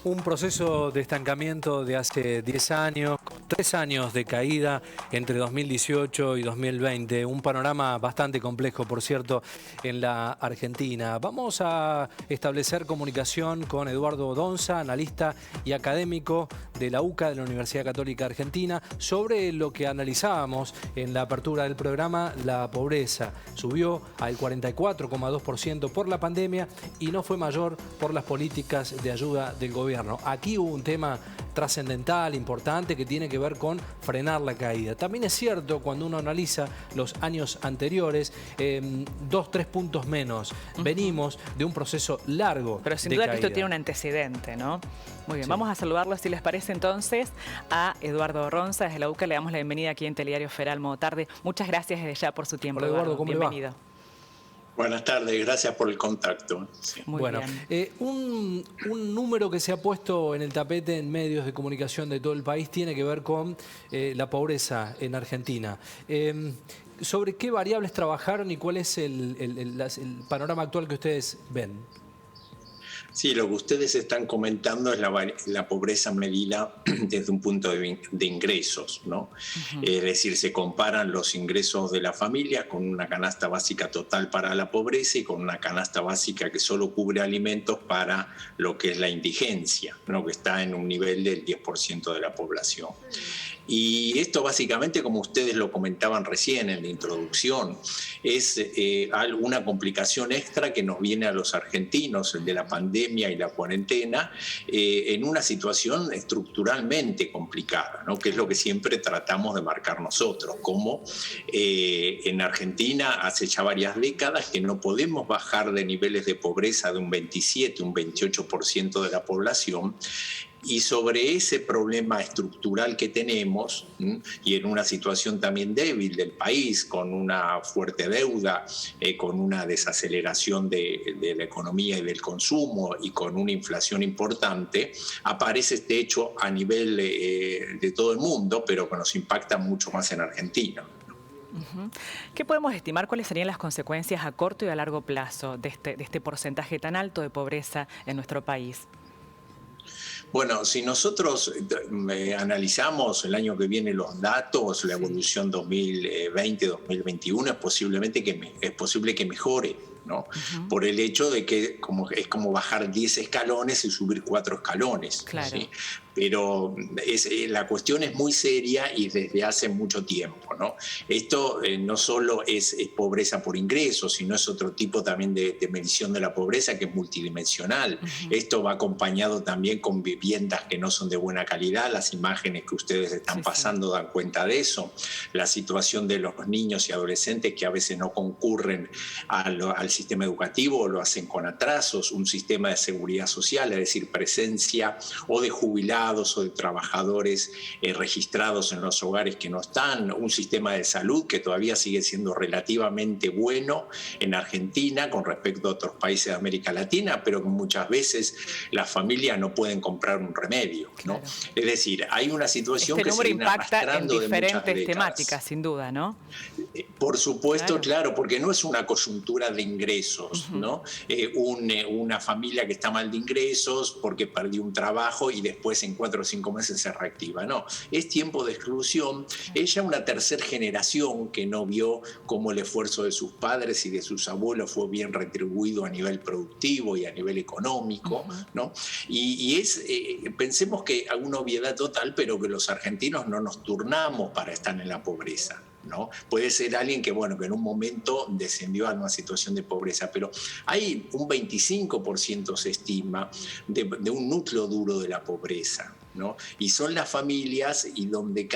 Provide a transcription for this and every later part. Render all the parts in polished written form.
Un proceso de estancamiento de hace 10 años, 3 años de caída entre 2018 y 2020. Un panorama bastante complejo, por cierto, en la Argentina. Vamos a establecer comunicación con Eduardo Donza, analista y académico de la UCA, de la Universidad Católica Argentina, sobre lo que analizábamos en la apertura del programa, la pobreza. Subió al 44,2% por la pandemia y no fue mayor por las políticas de ayuda del gobierno. Aquí hubo un tema trascendental, importante, que tiene que ver con frenar la caída. También es cierto, cuando uno analiza los años anteriores, 2-3 puntos menos. Venimos de un proceso largo. Pero sin duda que esto tiene un antecedente, ¿no? Muy bien, sí. Vamos a saludarlo, si les parece entonces, a Eduardo Donza, desde la UCA. Le damos la bienvenida aquí en Telediario Federal Modo Tarde. Muchas gracias desde ya por su tiempo, Hola, Eduardo, ¿cómo bienvenido. le va? Buenas tardes, gracias por el contacto. Sí. Muy bueno, bien. Un número que se ha puesto en el tapete en medios de comunicación de todo el país tiene que ver con la pobreza en Argentina. ¿Sobre qué variables trabajaron y cuál es el panorama actual que ustedes ven? Sí, lo que ustedes están comentando es la pobreza medida desde un punto de ingresos, ¿no? Es decir, se comparan los ingresos de la familia con una canasta básica total para la pobreza y con una canasta básica que solo cubre alimentos para lo que es la indigencia, ¿no? Que está en un nivel del 10% de la población. Y esto básicamente, como ustedes lo comentaban recién en la introducción, es una complicación extra que nos viene a los argentinos, el de la pandemia y la cuarentena, en una situación estructuralmente complicada, ¿no? Que es lo que siempre tratamos de marcar nosotros, como en Argentina hace ya varias décadas que no podemos bajar de niveles de pobreza de un 27, un 28% de la población. Y sobre ese problema estructural que tenemos, y en una situación también débil del país, con una fuerte deuda, con una desaceleración de la economía y del consumo y con una inflación importante, aparece este hecho a nivel de todo el mundo, pero que nos impacta mucho más en Argentina. ¿Qué podemos estimar? ¿Cuáles serían las consecuencias a corto y a largo plazo de este porcentaje tan alto de pobreza en nuestro país? Bueno, si nosotros analizamos el año que viene los datos, la evolución 2020-2021, es posible que mejore, ¿no? Por el hecho de que es como bajar 10 escalones y subir 4 escalones. Claro. ¿Sí? Pero la cuestión es muy seria y desde hace mucho tiempo, ¿no? Esto no solo es pobreza por ingresos, sino es otro tipo también de medición de la pobreza que es multidimensional. Esto va acompañado también con viviendas que no son de buena calidad. Las imágenes que ustedes están pasando dan cuenta de eso. La situación de los niños y adolescentes que a veces no concurren al sistema educativo, lo hacen con atrasos, un sistema de seguridad social, es decir, presencia o de jubilados o de trabajadores registrados en los hogares que no están, un sistema de salud que todavía sigue siendo relativamente bueno en Argentina con respecto a otros países de América Latina, pero que muchas veces las familias no pueden comprar un remedio, ¿no? Claro. Es decir, hay una situación que se viene arrastrando de muchas décadas. Este número impacta en diferentes temáticas, sin duda, ¿no? Por supuesto, claro, porque no es una coyuntura de ingresos, ¿no? Una familia que está mal de ingresos porque perdió un trabajo y después en 4 o 5 meses se reactiva. No, es tiempo de exclusión. Es ya una tercera generación que no vio cómo el esfuerzo de sus padres y de sus abuelos fue bien retribuido a nivel productivo y a nivel económico, ¿no? Y pensemos que hay una obviedad total, pero que los argentinos no nos turnamos para estar en la pobreza, ¿no? Puede ser alguien que, bueno, que en un momento descendió a una situación de pobreza, pero hay un 25% se estima de un núcleo duro de la pobreza, ¿no? Y son las familias y donde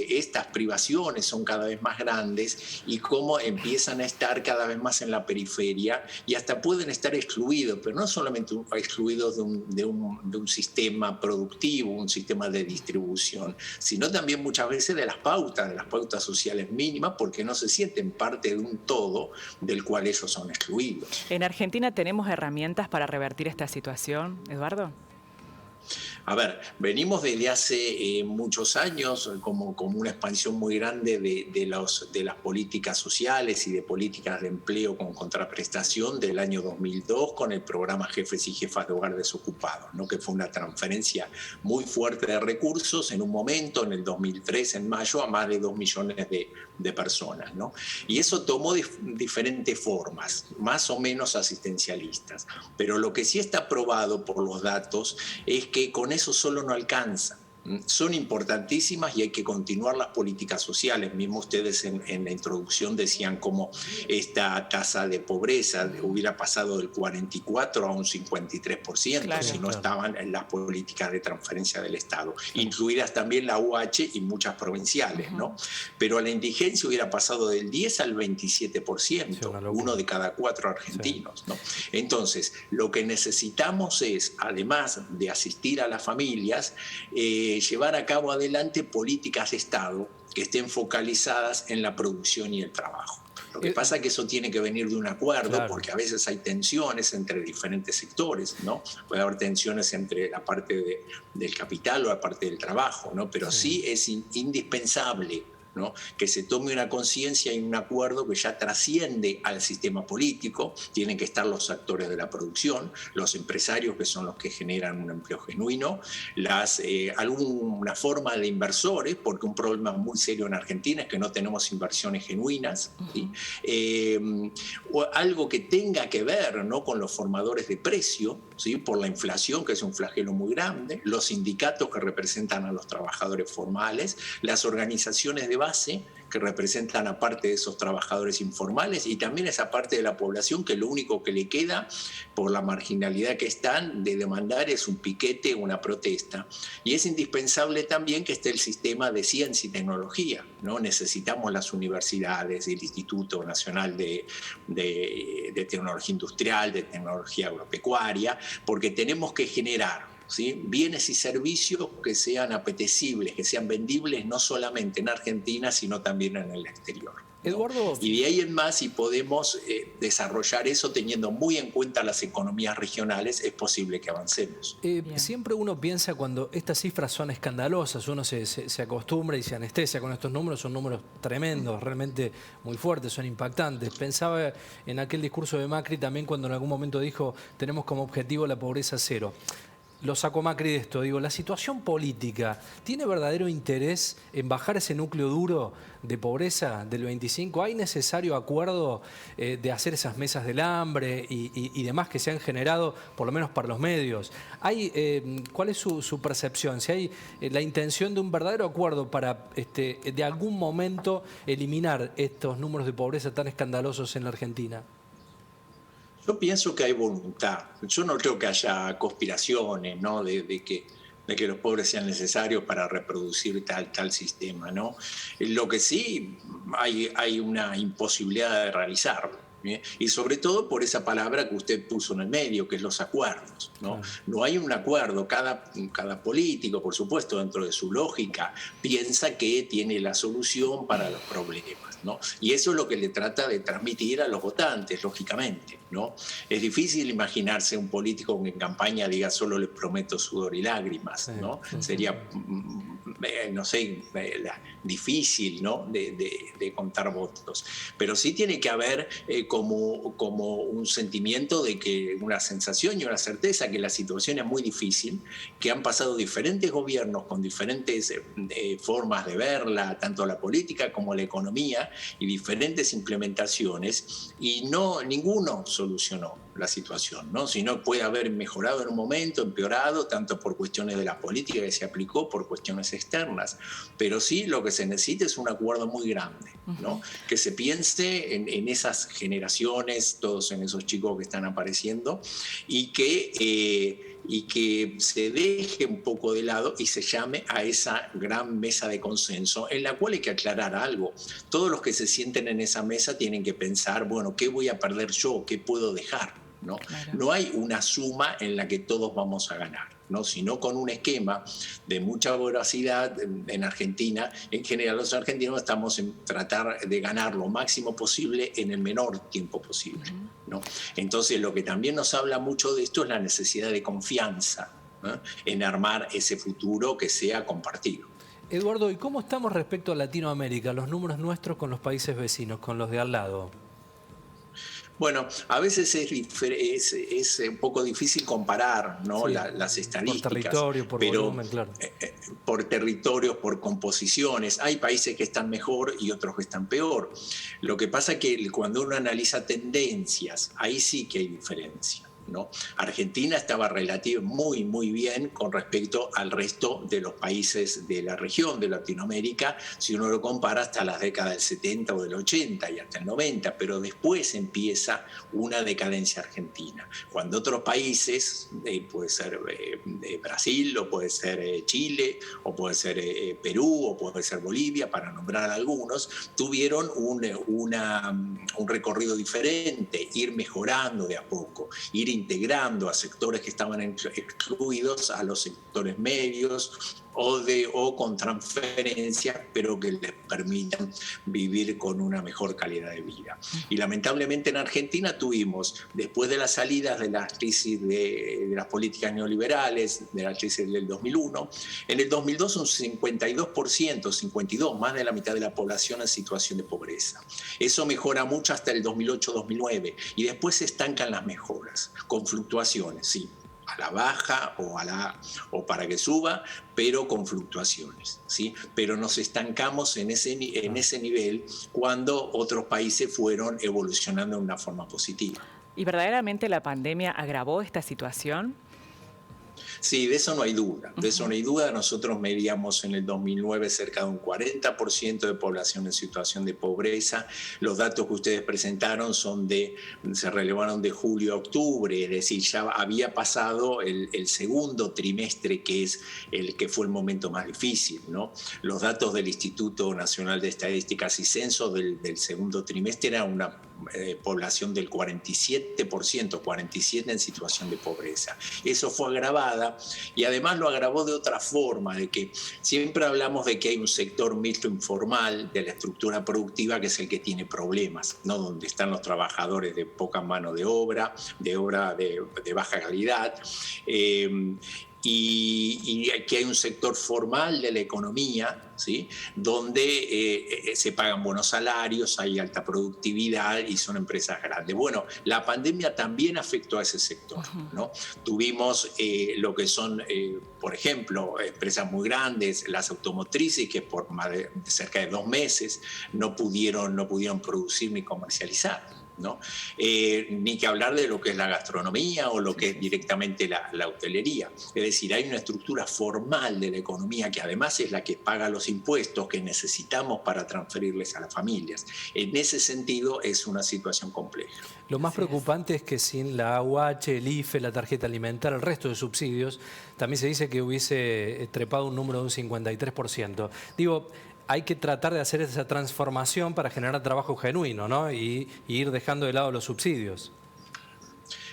estas privaciones son cada vez más grandes y cómo empiezan a estar cada vez más en la periferia y hasta pueden estar excluidos, pero no solamente excluidos de un sistema productivo, un sistema de distribución, sino también muchas veces de las pautas sociales mínimas, porque no se sienten parte de un todo del cual ellos son excluidos. ¿En Argentina tenemos herramientas para revertir esta situación, Eduardo? A ver, venimos desde hace muchos años como una expansión muy grande de las políticas sociales y de políticas de empleo con contraprestación del año 2002 con el programa Jefes y Jefas de Hogar Desocupados, ¿no? Que fue una transferencia muy fuerte de recursos en un momento, en el 2003, en mayo, a más de 2 millones de personas, ¿no? Y eso tomó diferentes formas, más o menos asistencialistas. Pero lo que sí está probado por los datos es que con eso solo no alcanza. Son importantísimas y hay que continuar las políticas sociales. Mismo ustedes en la introducción decían cómo esta tasa de pobreza hubiera pasado del 44 a un 53%, claro, si no estaban en las políticas de transferencia del Estado, incluidas también la UH y muchas provinciales, ¿no? Pero la indigencia hubiera pasado del 10 al 27%, uno de cada 4 argentinos, ¿no? Entonces, lo que necesitamos es, además de asistir a las familias, llevar a cabo adelante políticas de Estado que estén focalizadas en la producción y el trabajo. Lo que pasa es que eso tiene que venir de un acuerdo, claro, porque a veces hay tensiones entre diferentes sectores, ¿no? Puede haber tensiones entre la parte del capital o la parte del trabajo, ¿no? Pero sí es indispensable, ¿no? Que se tome una conciencia y un acuerdo que ya trasciende al sistema político. Tienen que estar los actores de la producción, los empresarios, que son los que generan un empleo genuino, alguna forma de inversores, porque un problema muy serio en Argentina es que no tenemos inversiones genuinas, ¿sí? O algo que tenga que ver, ¿no?, con los formadores de precio, ¿sí?, por la inflación, que es un flagelo muy grande, los sindicatos que representan a los trabajadores formales, las organizaciones de base que representan a parte de esos trabajadores informales y también esa parte de la población que lo único que le queda por la marginalidad que están de demandar es un piquete, una protesta. Y es indispensable también que esté el sistema de ciencia y tecnología, ¿no? Necesitamos las universidades, el Instituto Nacional de Tecnología Industrial, de Tecnología Agropecuaria, porque tenemos que generar, ¿sí?, bienes y servicios que sean apetecibles, que sean vendibles no solamente en Argentina, sino también en el exterior, ¿no? Eduardo. Y de ahí en más, si podemos desarrollar eso teniendo muy en cuenta las economías regionales, es posible que avancemos. Siempre uno piensa cuando estas cifras son escandalosas, uno se acostumbra y se anestesia con estos números, son números tremendos, realmente muy fuertes, son impactantes. Pensaba en aquel discurso de Macri también cuando en algún momento dijo tenemos como objetivo la pobreza cero. Lo saco Macri de esto, digo, ¿la situación política tiene verdadero interés en bajar ese núcleo duro de pobreza del 25? ¿Hay necesario acuerdo de hacer esas mesas del hambre y demás que se han generado, por lo menos para los medios? ¿Cuál es su percepción? Si hay la intención de un verdadero acuerdo para de algún momento eliminar estos números de pobreza tan escandalosos en la Argentina. Yo pienso que hay voluntad. Yo no creo que haya conspiraciones, ¿no?, de que los pobres sean necesarios para reproducir tal sistema, ¿no? Lo que sí hay una imposibilidad de realizarlo, ¿bien? Y sobre todo por esa palabra que usted puso en el medio, que es los acuerdos, ¿no? No hay un acuerdo. Cada político, por supuesto, dentro de su lógica, piensa que tiene la solución para los problemas, ¿no? Y eso es lo que le trata de transmitir a los votantes, lógicamente, ¿no? Es difícil imaginarse un político que en campaña diga solo les prometo sudor y lágrimas, ¿no? Sería, no sé, difícil, ¿no?, de contar votos. Pero sí tiene que haber como un sentimiento de que, una sensación y una certeza que la situación es muy difícil, que han pasado diferentes gobiernos con diferentes formas de verla, tanto la política como la economía, y diferentes implementaciones, y ninguno solucionó la situación, ¿no? Sino puede haber mejorado en un momento, empeorado, tanto por cuestiones de la política que se aplicó, por cuestiones externas. Pero sí lo que se necesita es un acuerdo muy grande, ¿no? Que se piense en esas generaciones, todos en esos chicos que están apareciendo, y que se deje un poco de lado y se llame a esa gran mesa de consenso, en la cual hay que aclarar algo. Todos los que se sienten en esa mesa tienen que pensar, bueno, ¿qué voy a perder yo? ¿Qué puedo dejar? ¿No? Claro. No hay una suma en la que todos vamos a ganar, ¿no?, sino con un esquema de mucha voracidad. En Argentina, en general los argentinos estamos en tratar de ganar lo máximo posible en el menor tiempo posible, ¿no? Entonces lo que también nos habla mucho de esto es la necesidad de confianza, en armar ese futuro que sea compartido. Eduardo, ¿y cómo estamos respecto a Latinoamérica, los números nuestros con los países vecinos, con los de al lado? Bueno, a veces es un poco difícil comparar, ¿no? Sí, las estadísticas. por territorio, por volumen, claro. Por territorios, por composiciones. Hay países que están mejor y otros que están peor. Lo que pasa es que cuando uno analiza tendencias, ahí sí que hay diferencia, ¿no? Argentina estaba muy bien con respecto al resto de los países de la región de Latinoamérica, si uno lo compara hasta las décadas del 70 o del 80 y hasta el 90, pero después empieza una decadencia argentina. Cuando otros países, puede ser Brasil, o puede ser Chile, o puede ser Perú, o puede ser Bolivia, para nombrar algunos, tuvieron un recorrido diferente, ir mejorando de a poco, ir integrando a sectores que estaban excluidos a los sectores medios o con transferencias, pero que les permitan vivir con una mejor calidad de vida. Y lamentablemente en Argentina tuvimos, después de las salidas de la crisis de las políticas neoliberales, de la crisis del 2001, en el 2002 un 52%, más de la mitad de la población en situación de pobreza. Eso mejora mucho hasta el 2008-2009 y después se estancan las mejoras, con fluctuaciones, sí, a la baja o para que suba, pero con fluctuaciones, ¿sí? Pero nos estancamos en ese nivel cuando otros países fueron evolucionando de una forma positiva. ¿Y verdaderamente la pandemia agravó esta situación? Sí, de eso no hay duda. De eso no hay duda. Nosotros medíamos en el 2009 cerca de un 40% de población en situación de pobreza. Los datos que ustedes presentaron se relevaron de julio a octubre, es decir, ya había pasado el segundo trimestre, que es el que fue el momento más difícil, ¿no? Los datos del Instituto Nacional de Estadísticas y Censos del segundo trimestre eran una población del 47%, 47% en situación de pobreza. Eso fue agravada y además lo agravó de otra forma, de que siempre hablamos de que hay un sector mixto informal de la estructura productiva que es el que tiene problemas, ¿no? Donde están los trabajadores de poca mano de obra de baja calidad. Y aquí hay un sector formal de la economía, ¿sí? Donde se pagan buenos salarios, hay alta productividad y son empresas grandes. Bueno, la pandemia también afectó a ese sector, ¿no? Tuvimos lo que son, por ejemplo, empresas muy grandes, las automotrices, que por cerca de 2 meses no pudieron producir ni comercializar, ¿no? Ni que hablar de lo que es la gastronomía o lo que es directamente la hotelería. Es decir, hay una estructura formal de la economía que además es la que paga los impuestos que necesitamos para transferirles a las familias. En ese sentido es una situación compleja. Lo más preocupante es que sin la AUH, el IFE, la tarjeta alimentar, el resto de subsidios, también se dice que hubiese trepado un número de un 53%. Digo, hay que tratar de hacer esa transformación para generar trabajo genuino, ¿no? Y ir dejando de lado los subsidios.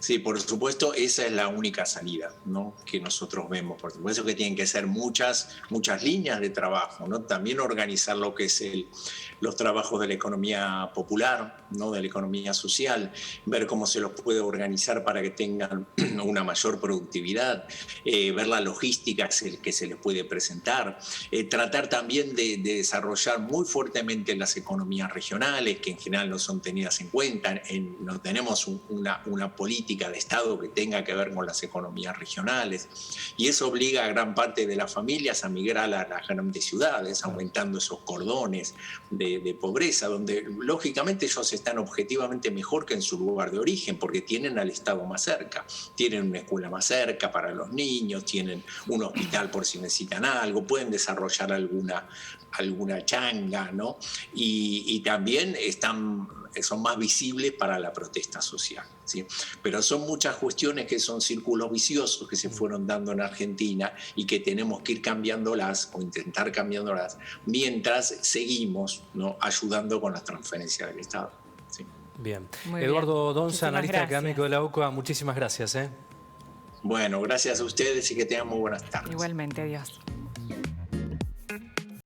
Sí, por supuesto, esa es la única salida, ¿no? Que nosotros vemos. Por supuesto que tienen que ser muchas líneas de trabajo, ¿no? También organizar lo que es los trabajos de la economía popular, ¿no? De la economía social, ver cómo se los puede organizar para que tengan una mayor productividad, ver la logística que se les puede presentar, tratar también de desarrollar muy fuertemente las economías regionales, que en general no son tenidas en cuenta, no tenemos una política de Estado que tenga que ver con las economías regionales, y eso obliga a gran parte de las familias a migrar a las grandes ciudades, aumentando esos cordones de pobreza, donde lógicamente ellos están objetivamente mejor que en su lugar de origen, porque tienen al Estado más cerca, tienen una escuela más cerca para los niños, tienen un hospital por si necesitan algo, pueden desarrollar alguna changa, ¿no? Y también son más visibles para la protesta social, ¿sí? Pero son muchas cuestiones que son círculos viciosos que se fueron dando en Argentina y que tenemos que ir cambiándolas o intentar cambiándolas mientras seguimos, ¿no? Ayudando con las transferencias del Estado, ¿sí? Bien. Muy Eduardo bien. Donza, analista académico de la UCA, muchísimas gracias. Bueno, gracias a ustedes y que tengan muy buenas tardes. Igualmente, adiós.